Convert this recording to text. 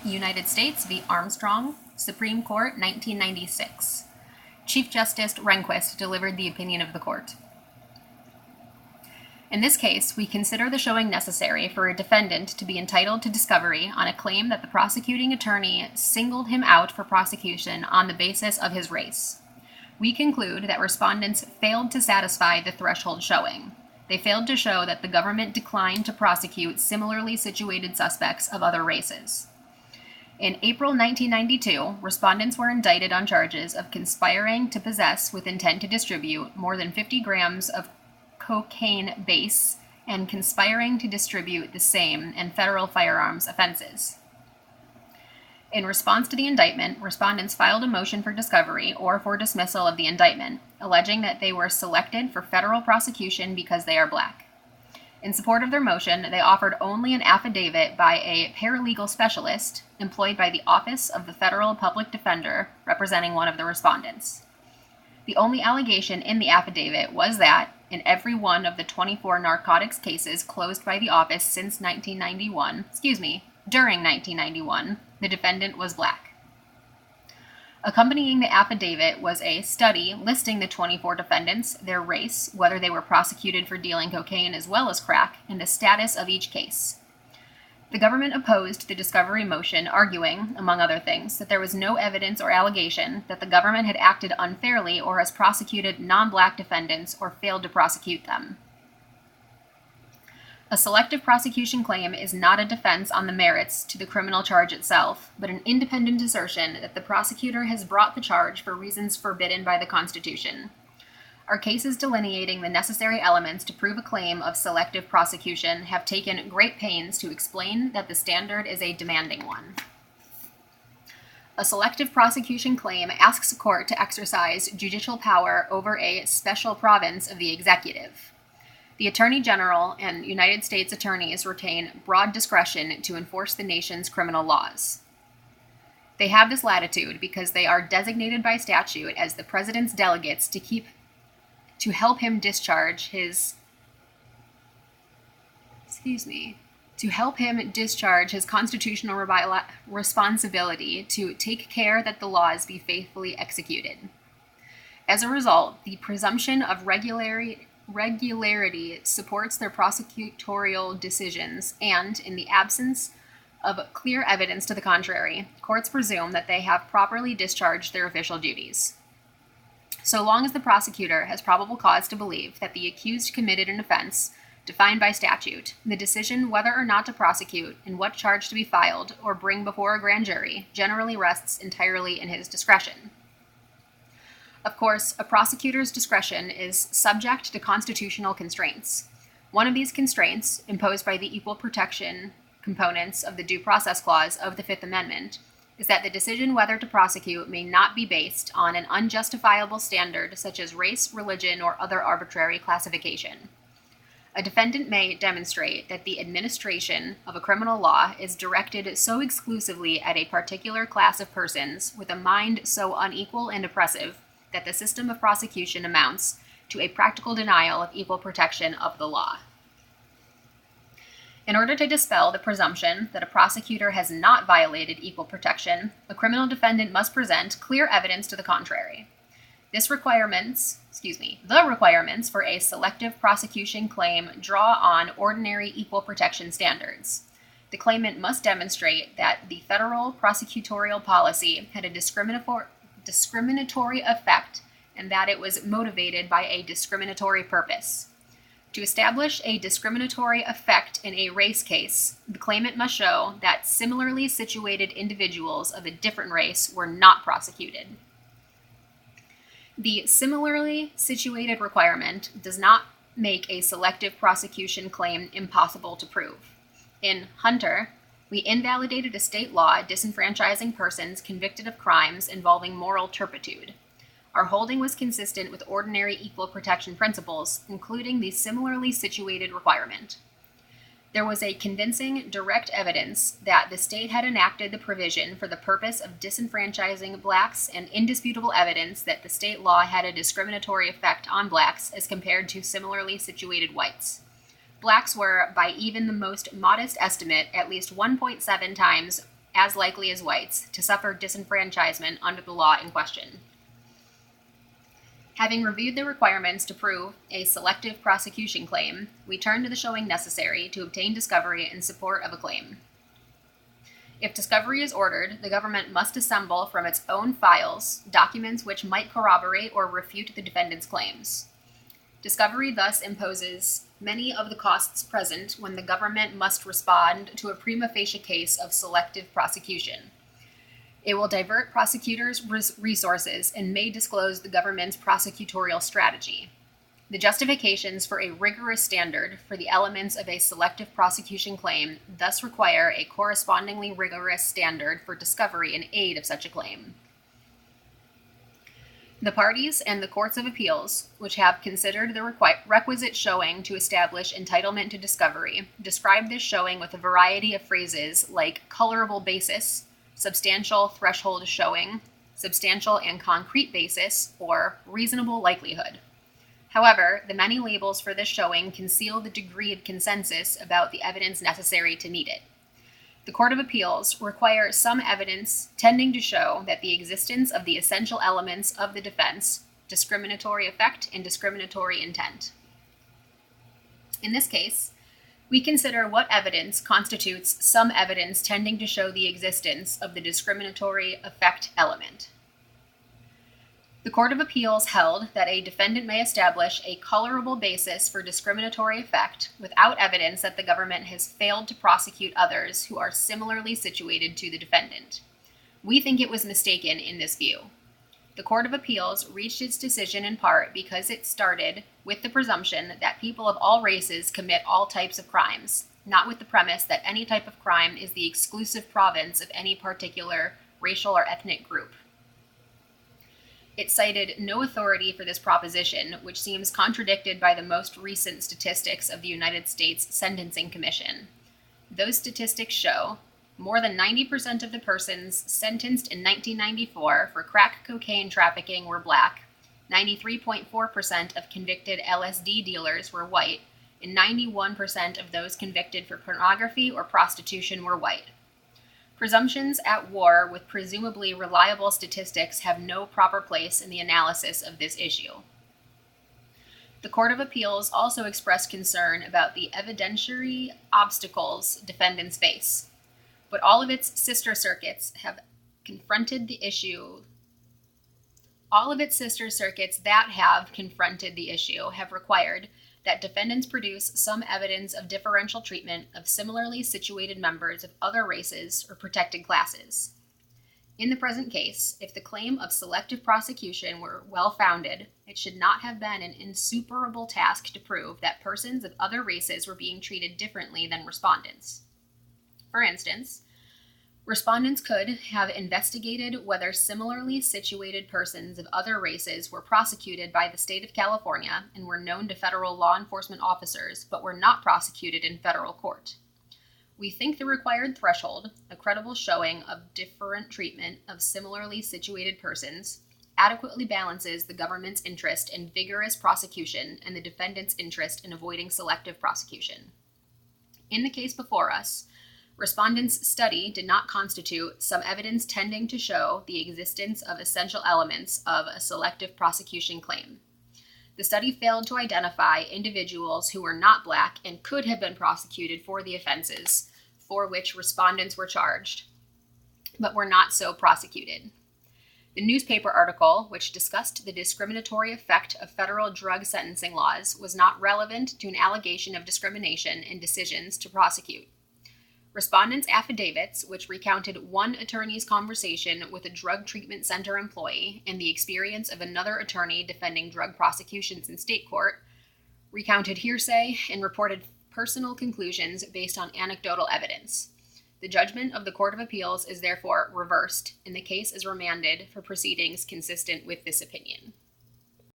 United States v. Armstrong, Supreme Court, 1996. Chief Justice Rehnquist delivered the opinion of the court. In this case, we consider the showing necessary for a defendant to be entitled to discovery on a claim that the prosecuting attorney singled him out for prosecution on the basis of his race. We conclude that respondents failed to satisfy the threshold showing. They failed to show that the government declined to prosecute similarly situated suspects of other races. In April 1992, respondents were indicted on charges of conspiring to possess with intent to distribute more than 50 grams of cocaine base and conspiring to distribute the same in federal firearms offenses. In response to the indictment, respondents filed a motion for discovery or for dismissal of the indictment, alleging that they were selected for federal prosecution because they are Black. In support of their motion, they offered only an affidavit by a paralegal specialist employed by the Office of the Federal Public Defender representing one of the respondents. The only allegation in the affidavit was that, in every one of the 24 narcotics cases closed by the office since during 1991, the defendant was Black. Accompanying the affidavit was a study listing the 24 defendants, their race, whether they were prosecuted for dealing cocaine as well as crack, and the status of each case. The government opposed the discovery motion, arguing, among other things, that there was no evidence or allegation that the government had acted unfairly or has prosecuted non-Black defendants or failed to prosecute them. A selective prosecution claim is not a defense on the merits to the criminal charge itself, but an independent assertion that the prosecutor has brought the charge for reasons forbidden by the Constitution. Our cases delineating the necessary elements to prove a claim of selective prosecution have taken great pains to explain that the standard is a demanding one. A selective prosecution claim asks a court to exercise judicial power over a special province of the executive. The Attorney General and United States attorneys retain broad discretion to enforce the nation's criminal laws. They have this latitude because they are designated by statute as the president's delegates to help him discharge his constitutional responsibility to take care that the laws be faithfully executed. As a result, the presumption of regularity supports their prosecutorial decisions, and, in the absence of clear evidence to the contrary, courts presume that they have properly discharged their official duties. So long as the prosecutor has probable cause to believe that the accused committed an offense defined by statute, the decision whether or not to prosecute and what charge to be filed or bring before a grand jury generally rests entirely in his discretion. Of course, a prosecutor's discretion is subject to constitutional constraints. One of these constraints, imposed by the equal protection components of the Due Process Clause of the Fifth Amendment, is that the decision whether to prosecute may not be based on an unjustifiable standard such as race, religion, or other arbitrary classification. A defendant may demonstrate that the administration of a criminal law is directed so exclusively at a particular class of persons with a mind so unequal and oppressive that the system of prosecution amounts to a practical denial of equal protection of the law. In order to dispel the presumption that a prosecutor has not violated equal protection, a criminal defendant must present clear evidence to the contrary. The requirements for a selective prosecution claim draw on ordinary equal protection standards. The claimant must demonstrate that the federal prosecutorial policy had a discriminatory effect and that it was motivated by a discriminatory purpose. To establish a discriminatory effect in a race case, the claimant must show that similarly situated individuals of a different race were not prosecuted. The similarly situated requirement does not make a selective prosecution claim impossible to prove. In Hunter, we invalidated a state law disenfranchising persons convicted of crimes involving moral turpitude. Our holding was consistent with ordinary equal protection principles, including the similarly situated requirement. There was a convincing, direct evidence that the state had enacted the provision for the purpose of disenfranchising Blacks, and indisputable evidence that the state law had a discriminatory effect on Blacks as compared to similarly situated whites. Blacks were, by even the most modest estimate, at least 1.7 times as likely as whites to suffer disenfranchisement under the law in question. Having reviewed the requirements to prove a selective prosecution claim, we turn to the showing necessary to obtain discovery in support of a claim. If discovery is ordered, the government must assemble from its own files documents which might corroborate or refute the defendant's claims. Discovery thus imposes many of the costs present when the government must respond to a prima facie case of selective prosecution. It will divert prosecutors' resources and may disclose the government's prosecutorial strategy. The justifications for a rigorous standard for the elements of a selective prosecution claim thus require a correspondingly rigorous standard for discovery in aid of such a claim. The parties and the courts of appeals, which have considered the requisite showing to establish entitlement to discovery, describe this showing with a variety of phrases like colorable basis, substantial threshold showing, substantial and concrete basis, or reasonable likelihood. However, the many labels for this showing conceal the degree of consensus about the evidence necessary to meet it. The Court of Appeals require some evidence tending to show that the existence of the essential elements of the defense, discriminatory effect and discriminatory intent. In this case, we consider what evidence constitutes some evidence tending to show the existence of the discriminatory effect element. The Court of Appeals held that a defendant may establish a colorable basis for discriminatory effect without evidence that the government has failed to prosecute others who are similarly situated to the defendant. We think it was mistaken in this view. The Court of Appeals reached its decision in part because it started with the presumption that people of all races commit all types of crimes, not with the premise that any type of crime is the exclusive province of any particular racial or ethnic group. It cited no authority for this proposition, which seems contradicted by the most recent statistics of the United States Sentencing Commission. Those statistics show more than 90% of the persons sentenced in 1994 for crack cocaine trafficking were black, 93.4% of convicted LSD dealers were white, and 91% of those convicted for pornography or prostitution were white. Presumptions at war with presumably reliable statistics have no proper place in the analysis of this issue. The Court of Appeals also expressed concern about the evidentiary obstacles defendants face, but all of its sister circuits have confronted the issue. All of its sister circuits that have confronted the issue have required that defendants produce some evidence of differential treatment of similarly situated members of other races or protected classes. In the present case, if the claim of selective prosecution were well-founded, it should not have been an insuperable task to prove that persons of other races were being treated differently than respondents. For instance, respondents could have investigated whether similarly situated persons of other races were prosecuted by the state of California and were known to federal law enforcement officers, but were not prosecuted in federal court. We think the required threshold, a credible showing of different treatment of similarly situated persons, adequately balances the government's interest in vigorous prosecution and the defendant's interest in avoiding selective prosecution. In the case before us, respondents' study did not constitute some evidence tending to show the existence of essential elements of a selective prosecution claim. The study failed to identify individuals who were not black and could have been prosecuted for the offenses for which respondents were charged, but were not so prosecuted. The newspaper article, which discussed the discriminatory effect of federal drug sentencing laws, was not relevant to an allegation of discrimination in decisions to prosecute. Respondents' affidavits, which recounted one attorney's conversation with a drug treatment center employee and the experience of another attorney defending drug prosecutions in state court, recounted hearsay and reported personal conclusions based on anecdotal evidence. The judgment of the Court of Appeals is therefore reversed, and the case is remanded for proceedings consistent with this opinion.